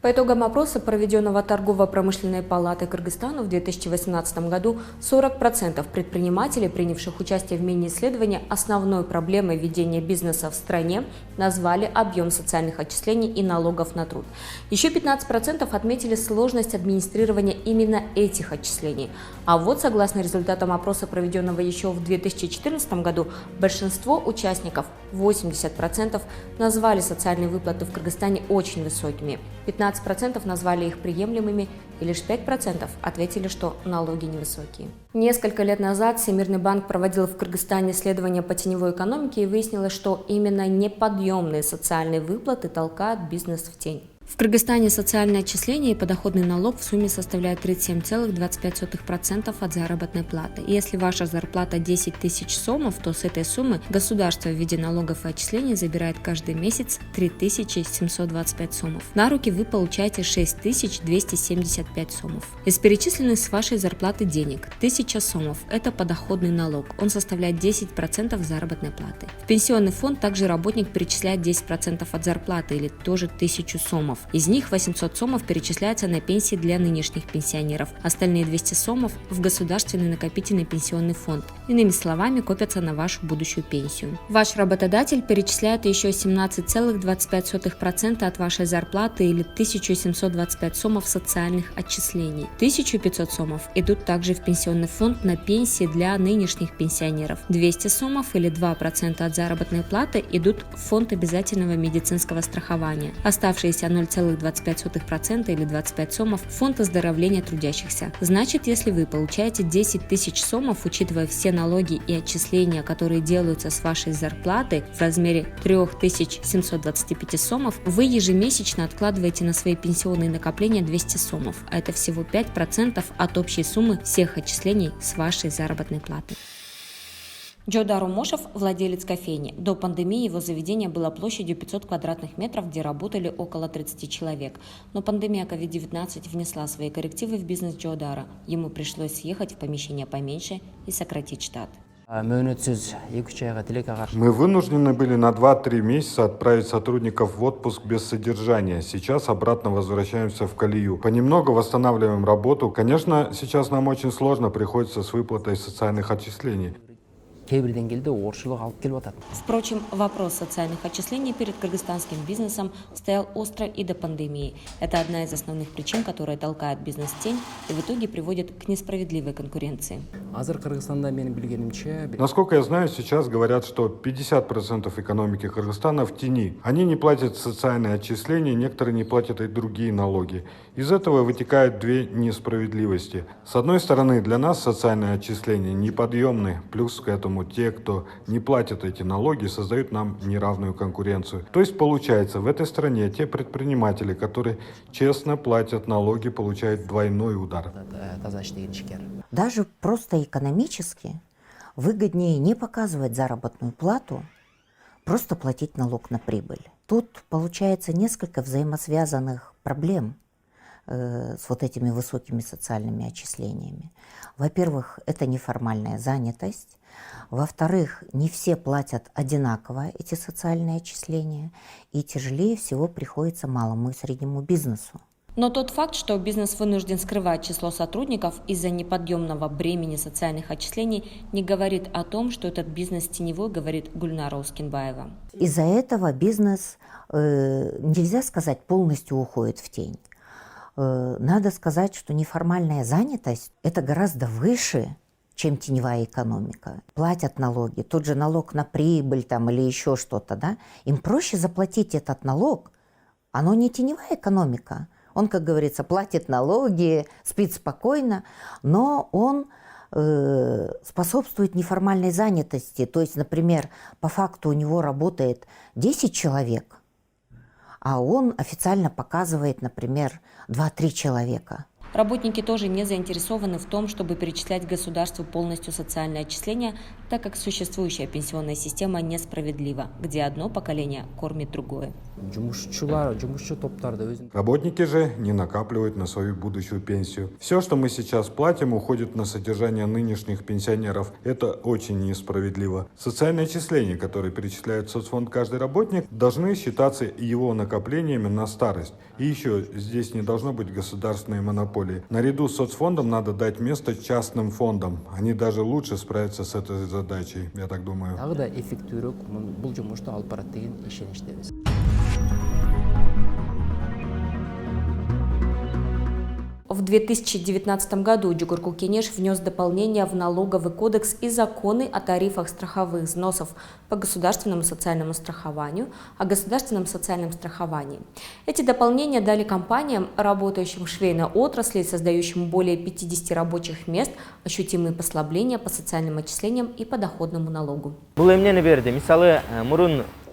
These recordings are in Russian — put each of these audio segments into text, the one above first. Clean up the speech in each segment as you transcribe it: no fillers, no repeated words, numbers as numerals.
По итогам опроса, проведенного Торгово-промышленной палатой Кыргызстана в 2018 году, 40% предпринимателей, принявших участие в мини-исследовании, основной проблемой ведения бизнеса в стране назвали объем социальных отчислений и налогов на труд. Еще 15% отметили сложность администрирования именно этих отчислений. А вот, согласно результатам опроса, проведенного еще в 2014 году, большинство участников, 80%, назвали социальные выплаты в Кыргызстане очень высокими. 15% назвали их приемлемыми, и лишь 5% ответили, что налоги невысокие. Несколько лет назад Всемирный банк проводил в Кыргызстане исследования по теневой экономике, и выяснилось, что именно неподъемные социальные выплаты толкают бизнес в тень. В Кыргызстане социальное отчисление и подоходный налог в сумме составляют 37,25% от заработной платы. И если ваша зарплата 10 тысяч сомов, то с этой суммы государство в виде налогов и отчислений забирает каждый месяц 3725 сомов. На руки вы получаете 6275 сомов. Из перечисленных с вашей зарплаты денег 1000 сомов – это подоходный налог. Он составляет 10% заработной платы. В пенсионный фонд также работник перечисляет 10% от зарплаты, или тоже 1000 сомов. Из них 800 сомов перечисляются на пенсии для нынешних пенсионеров, остальные 200 сомов в государственный накопительный пенсионный фонд. Иными словами, копятся на вашу будущую пенсию. Ваш работодатель перечисляет еще 17,25% от вашей зарплаты, или 1725 сомов социальных отчислений. 1500 сомов идут также в пенсионный фонд на пенсии для нынешних пенсионеров. 200 сомов, или 2% от заработной платы, идут в фонд обязательного медицинского страхования. Оставшиеся 0,25% или 25 сомов в фонд оздоровления трудящихся. Значит, если вы получаете 10 тысяч сомов, учитывая все налоги и отчисления, которые делаются с вашей зарплаты в размере 3725 сомов, вы ежемесячно откладываете на свои пенсионные накопления 200 сомов, а это всего 5% от общей суммы всех отчислений с вашей заработной платы. Джодар Умошев – владелец кофейни. До пандемии его заведение было площадью 500 квадратных метров, где работали около 30 человек. Но пандемия COVID-19 внесла свои коррективы в бизнес Джодара. Ему пришлось съехать в помещение поменьше и сократить штат. Мы вынуждены были на 2-3 месяца отправить сотрудников в отпуск без содержания. Сейчас обратно возвращаемся в колею. Понемногу восстанавливаем работу. Конечно, сейчас нам очень сложно приходится с выплатой социальных отчислений. Впрочем, вопрос социальных отчислений перед кыргызстанским бизнесом стоял остро и до пандемии. Это одна из основных причин, которая толкает бизнес в тень и в итоге приводит к несправедливой конкуренции. Насколько я знаю, сейчас говорят, что 50% экономики Кыргызстана в тени. Они не платят социальные отчисления, некоторые не платят и другие налоги. Из этого вытекают две несправедливости. С одной стороны, для нас социальные отчисления неподъемны, плюс к этому те, кто не платят эти налоги, создают нам неравную конкуренцию. То есть получается, в этой стране те предприниматели, которые честно платят налоги, получают двойной удар. Даже просто экономически выгоднее не показывать заработную плату, просто платить налог на прибыль. Тут получается несколько взаимосвязанных проблем с вот этими высокими социальными отчислениями. Во-первых, это неформальная занятость. Во-вторых, не все платят одинаково эти социальные отчисления. И тяжелее всего приходится малому и среднему бизнесу. Но тот факт, что бизнес вынужден скрывать число сотрудников из-за неподъемного бремени социальных отчислений, не говорит о том, что этот бизнес теневой, говорит Гульнара Ускинбаева. Из-за этого бизнес, нельзя сказать, полностью уходит в тень. Надо сказать, что неформальная занятость – это гораздо выше, чем теневая экономика. Платят налоги, тот же налог на прибыль там, или еще что-то, да? Им проще заплатить этот налог. Оно не теневая экономика. Он, как говорится, платит налоги, спит спокойно, но он способствует неформальной занятости. То есть, например, по факту у него работает 10 человек, а он официально показывает, например, 2-3 человека. Работники тоже не заинтересованы в том, чтобы перечислять государству полностью социальные отчисления, так как существующая пенсионная система несправедлива, где одно поколение кормит другое. жұмысшы топтарды өзін. Работники же не накапливают на свою будущую пенсию. Все, что мы сейчас платим, уходит на содержание нынешних пенсионеров. Это очень несправедливо. Социальные отчисления, которые перечисляет в соцфонд каждый работник, должны считаться его накоплениями на старость. И еще здесь не должно быть государственной монополии. Наряду с соцфондом надо дать место частным фондам. Они даже лучше справятся с этой задачей, я так думаю. Тағы да эффективірек бұл жұмысты алып барады деген ишеніштеміз. В 2019 году Джугурку Кенеш внес дополнения в налоговый кодекс и законы о тарифах страховых взносов по государственному социальному страхованию, о государственном социальном страховании. Эти дополнения дали компаниям, работающим в швейной отрасли и создающим более 50 рабочих мест, ощутимые послабления по социальным отчислениям и подоходному налогу.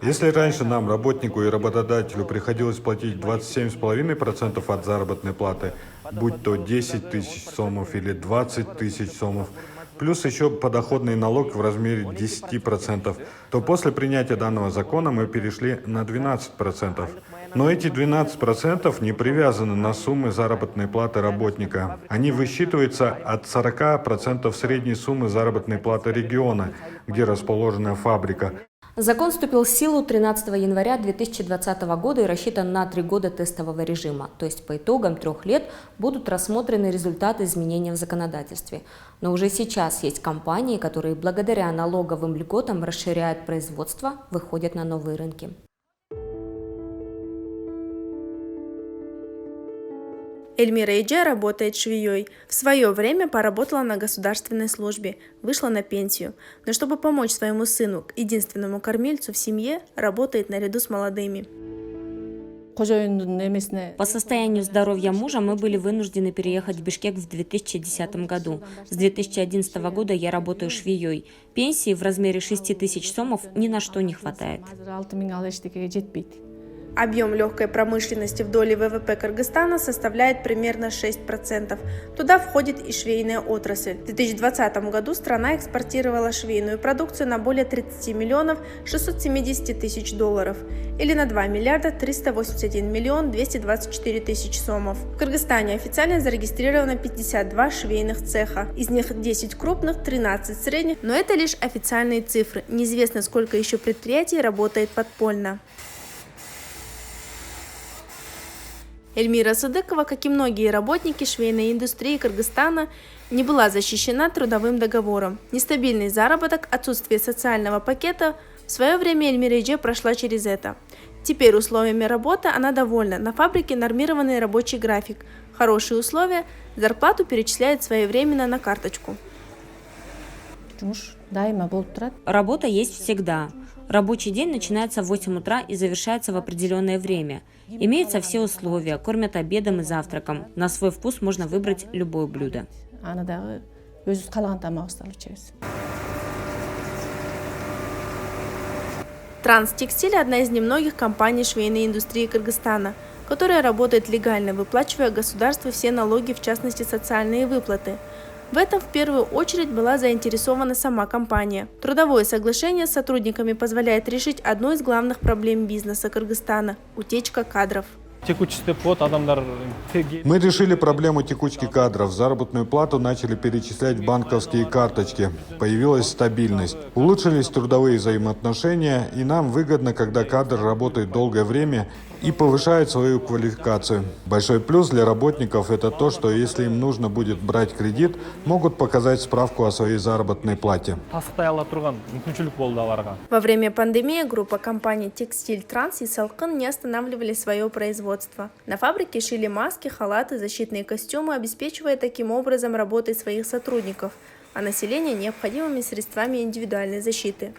Если раньше нам, работнику и работодателю, приходилось платить 27,5% от заработной платы, будь то 10 тысяч сомов или 20 тысяч сомов, плюс еще подоходный налог в размере 10%, то после принятия данного закона мы перешли на 12%. Но эти 12% не привязаны на суммы заработной платы работника. Они высчитываются от 40% средней суммы заработной платы региона, где расположена фабрика. Закон вступил в силу 13 января 2020 года и рассчитан на 3 года тестового режима. То есть по итогам 3 лет будут рассмотрены результаты изменения в законодательстве. Но уже сейчас есть компании, которые благодаря налоговым льготам расширяют производство, выходят на новые рынки. Эльмира Эйджа работает швеей. В свое время поработала на государственной службе, вышла на пенсию. Но чтобы помочь своему сыну, единственному кормильцу в семье, работает наряду с молодыми. По состоянию здоровья мужа мы были вынуждены переехать в Бишкек в 2010 году. С 2011 года я работаю швеей. Пенсии в размере 6 тысяч сомов ни на что не хватает. Объем легкой промышленности в доле ВВП Кыргызстана составляет примерно 6%. Туда входит и швейная отрасль. В 2020 году страна экспортировала швейную продукцию на более 30 миллионов 670 тысяч долларов или на 2 миллиарда 381 миллион 224 тысяч сомов. В Кыргызстане официально зарегистрировано 52 швейных цеха. Из них 10 крупных, 13 средних, но это лишь официальные цифры. Неизвестно, сколько еще предприятий работает подпольно. Эльмира Садыкова, как и многие работники швейной индустрии Кыргызстана, не была защищена трудовым договором. Нестабильный заработок, отсутствие социального пакета. В свое время Эльмира Эйджа прошла через это. Теперь условиями работы она довольна. На фабрике нормированный рабочий график, хорошие условия, зарплату перечисляют своевременно на карточку. Работа есть всегда. Рабочий день начинается в 8 утра и завершается в определенное время. Имеются все условия, кормят обедом и завтраком. На свой вкус можно выбрать любое блюдо. Транстекстиль – одна из немногих компаний швейной индустрии Кыргызстана, которая работает легально, выплачивая государству все налоги, в частности социальные выплаты. В этом в первую очередь была заинтересована сама компания. Трудовое соглашение с сотрудниками позволяет решить одну из главных проблем бизнеса Кыргызстана – утечка кадров. Мы решили проблему текучки кадров. Заработную плату начали перечислять в банковские карточки. Появилась стабильность. Улучшились трудовые взаимоотношения, и нам выгодно, когда кадр работает долгое время и повышает свою квалификацию. Большой плюс для работников – это то, что если им нужно будет брать кредит, могут показать справку о своей заработной плате. Во время пандемии группа компаний «Текстиль Транс» и «Салкын» не останавливали свое производство. На фабрике шили маски, халаты, защитные костюмы, обеспечивая таким образом работой своих сотрудников, а население необходимыми средствами индивидуальной защиты.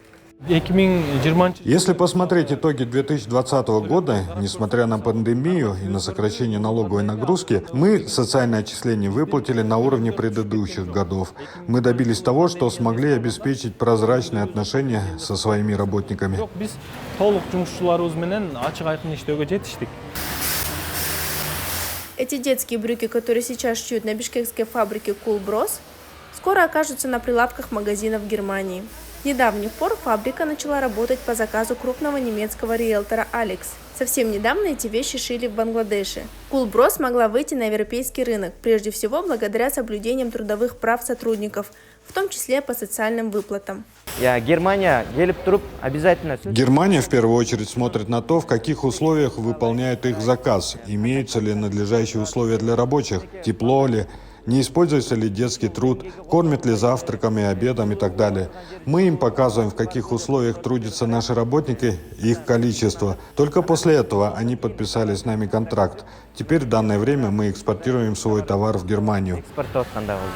Если посмотреть итоги 2020 года, несмотря на пандемию и на сокращение налоговой нагрузки, мы социальное отчисление выплатили на уровне предыдущих годов. Мы добились того, что смогли обеспечить прозрачные отношения со своими работниками. Эти детские брюки, которые сейчас шьют на бишкекской фабрике Cool Bros, скоро окажутся на прилавках магазинов Германии. С недавних пор фабрика начала работать по заказу крупного немецкого риэлтора Алекс. Совсем недавно эти вещи шили в Бангладеше. Кулбро смогла выйти на европейский рынок, прежде всего благодаря соблюдениям трудовых прав сотрудников, в том числе по социальным выплатам. Германия обязательно. Германия в первую очередь смотрит на то, в каких условиях выполняет их заказ, имеются ли надлежащие условия для рабочих, тепло ли, не используется ли детский труд, кормят ли завтраками, обедом и так далее. Мы им показываем, в каких условиях трудятся наши работники и их количество. Только после этого они подписали с нами контракт. Теперь в данное время мы экспортируем свой товар в Германию.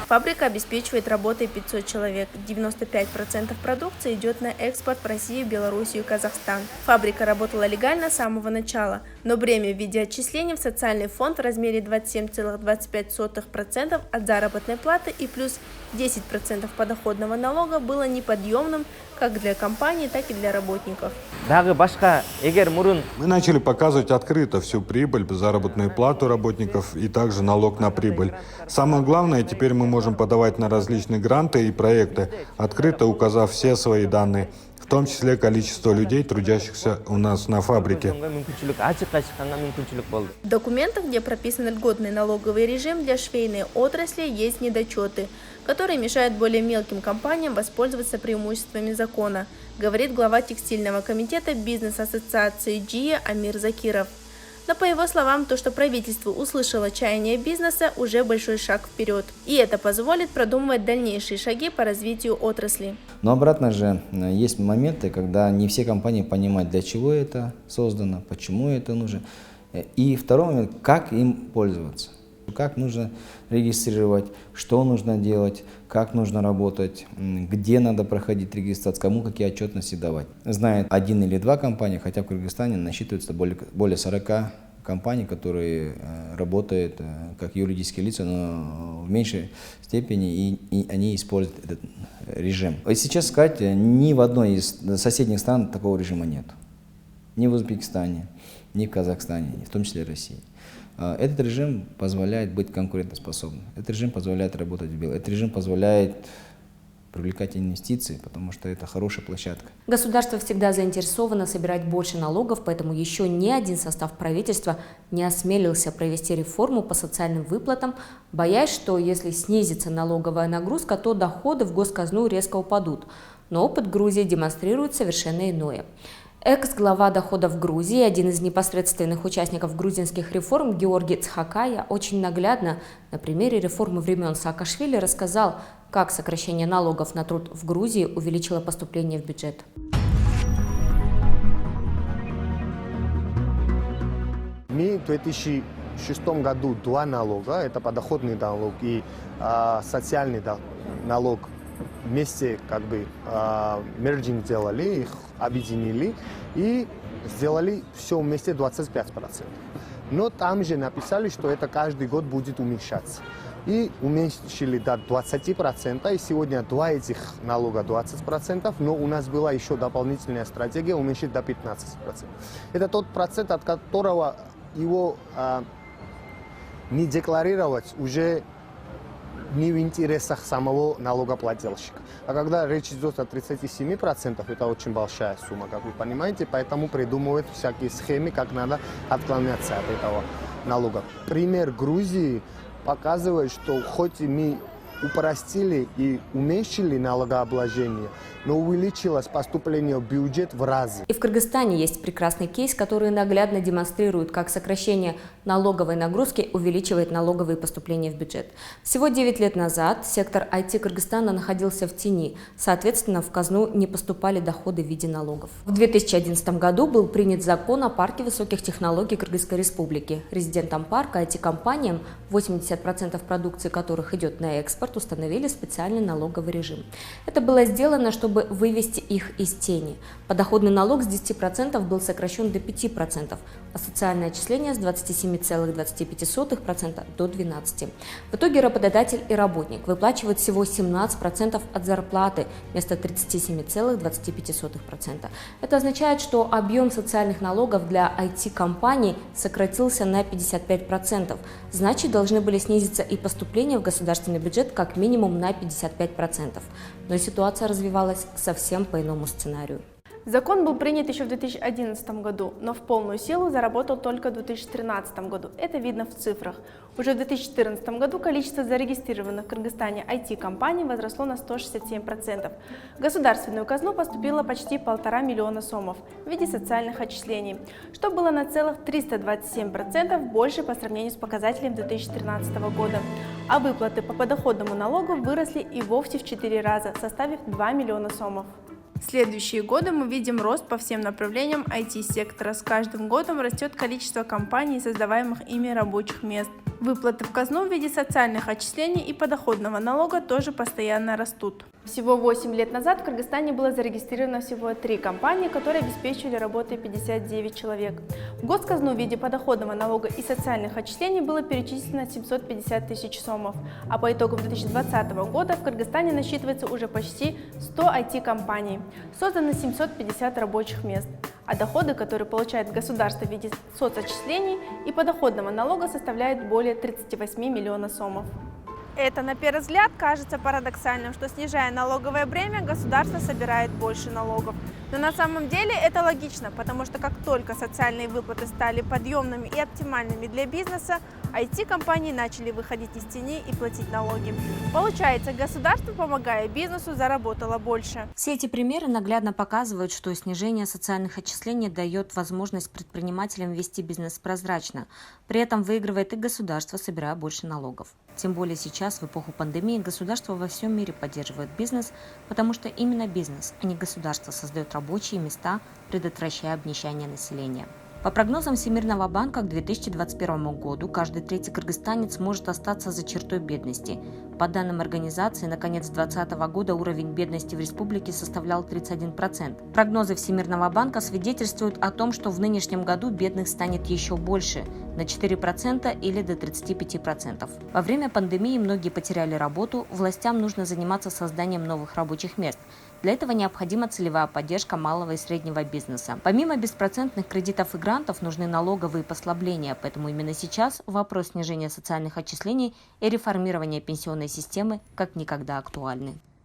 Фабрика обеспечивает работой 500 человек. 95% продукции идет на экспорт в Россию, Белоруссию и Казахстан. Фабрика работала легально с самого начала, но бремя в виде отчислений в социальный фонд в размере 27,25% от заработной платы и плюс 10% подоходного налога было неподъемным как для компании, так и для работников. Мы начали показывать открыто всю прибыль, заработную плату работников и также налог на прибыль. Самое главное, теперь мы можем подавать на различные гранты и проекты, открыто указав все свои данные, в том числе количество людей, трудящихся у нас на фабрике. В документах, где прописан льготный налоговый режим для швейной отрасли, есть недочеты, которые мешают более мелким компаниям воспользоваться преимуществами закона, говорит глава текстильного комитета бизнес-ассоциации ДЖИА Амир Закиров. Но по его словам, то, что правительство услышало чаяние бизнеса, уже большой шаг вперед. И это позволит продумывать дальнейшие шаги по развитию отрасли. Но обратно же есть моменты, когда не все компании понимают, для чего это создано, почему это нужно. И второй момент, как им пользоваться. Как нужно регистрировать, что нужно делать, как нужно работать, где надо проходить регистрацию, кому какие отчетности давать. Знает один или два компании, хотя в Кыргызстане насчитывается более 40 компаний, которые работают как юридические лица, но в меньшей степени и они используют этот режим. И сейчас сказать, ни в одной из соседних стран такого режима нет. Ни в Узбекистане, ни в Казахстане, в том числе в России. Этот режим позволяет быть конкурентоспособным. Этот режим позволяет работать в белом. Этот режим позволяет привлекать инвестиции, потому что это хорошая площадка. Государство всегда заинтересовано собирать больше налогов, поэтому еще ни один состав правительства не осмелился провести реформу по социальным выплатам, боясь, что если снизится налоговая нагрузка, то доходы в госказну резко упадут. Но опыт Грузии демонстрирует совершенно иное. Экс-глава доходов Грузии, один из непосредственных участников грузинских реформ Георгий Цхакая, очень наглядно на примере реформы времен Саакашвили рассказал, как сокращение налогов на труд в Грузии увеличило поступление в бюджет. Мы в 2006 году два налога, это подоходный налог и социальный налог, вместе мерджинг сделали, их объединили и сделали все вместе 25%. Но там же написали, что это каждый год будет уменьшаться. И уменьшили до 20%, и сегодня два этих налога 20%, но у нас была еще дополнительная стратегия уменьшить до 15%. Это тот процент, от которого его не декларировать уже не в интересах самого налогоплательщика. А когда речь идет о 37%, это очень большая сумма, как вы понимаете, поэтому придумывают всякие схемы, как надо отклоняться от этого налога. Пример Грузии показывает, что хоть и мы упростили и уменьшили налогообложение, но увеличилось поступление в бюджет в разы. И в Кыргызстане есть прекрасный кейс, который наглядно демонстрирует, как сокращение налоговой нагрузки увеличивает налоговые поступления в бюджет. Всего 9 лет назад сектор IT Кыргызстана находился в тени, соответственно, в казну не поступали доходы в виде налогов. В 2011 году был принят закон о парке высоких технологий Кыргызской Республики. Резидентам парка, IT-компаниям, 80% продукции которых идет на экспорт, установили специальный налоговый режим. Это было сделано, чтобы вывести их из тени. Подоходный налог с 10% был сокращен до 5%, а социальное отчисление с 27,25% до 12%. В итоге работодатель и работник выплачивают всего 17% от зарплаты вместо 37,25%. Это означает, что объем социальных налогов для IT-компаний сократился на 55%. Значит, должны были снизиться и поступления в государственный бюджет как минимум на 55%. Но ситуация развивалась совсем по иному сценарию. Закон был принят еще в 2011 году, но в полную силу заработал только в 2013 году. Это видно в цифрах. Уже в 2014 году количество зарегистрированных в Кыргызстане IT-компаний возросло на 167%. В государственную казну поступило почти 1,5 миллиона сомов в виде социальных отчислений, что было на целых 327% больше по сравнению с показателем 2013 года. А выплаты по подоходному налогу выросли и вовсе в 4 раза, составив 2 миллиона сомов. В следующие годы мы видим рост по всем направлениям IT-сектора. С каждым годом растет количество компаний и создаваемых ими рабочих мест. Выплаты в казну в виде социальных отчислений и подоходного налога тоже постоянно растут. Всего 8 лет назад в Кыргызстане было зарегистрировано всего 3 компании, которые обеспечивали работой 59 человек. В госказну в виде подоходного налога и социальных отчислений было перечислено 750 тысяч сомов, а по итогам 2020 года в Кыргызстане насчитывается уже почти 100 IT-компаний. Создано 750 рабочих мест, а доходы, которые получает государство в виде соцотчислений и подоходного налога, составляют более 38 миллионов сомов. Это, на первый взгляд, кажется парадоксальным, что, снижая налоговое бремя, государство собирает больше налогов. Но на самом деле это логично, потому что как только социальные выплаты стали подъемными и оптимальными для бизнеса, IT-компании начали выходить из тени и платить налоги. Получается, государство, помогая бизнесу, заработало больше. Все эти примеры наглядно показывают, что снижение социальных отчислений дает возможность предпринимателям вести бизнес прозрачно. При этом выигрывает и государство, собирая больше налогов. Тем более сейчас, в эпоху пандемии, государство во всем мире поддерживает бизнес, потому что именно бизнес, а не государство, создает рабочие места, предотвращая обнищание населения. По прогнозам Всемирного банка, к 2021 году каждый третий кыргызстанец может остаться за чертой бедности. По данным организации, на конец 2020 года уровень бедности в республике составлял 31%. Прогнозы Всемирного банка свидетельствуют о том, что в нынешнем году бедных станет еще больше – на 4% или до 35%. Во время пандемии многие потеряли работу, властям нужно заниматься созданием новых рабочих мест. Для этого необходима целевая поддержка малого и среднего бизнеса. Помимо беспроцентных кредитов и грантов, нужны налоговые послабления, поэтому именно сейчас вопрос снижения социальных отчислений и реформирования пенсионной системы как никогда актуальны.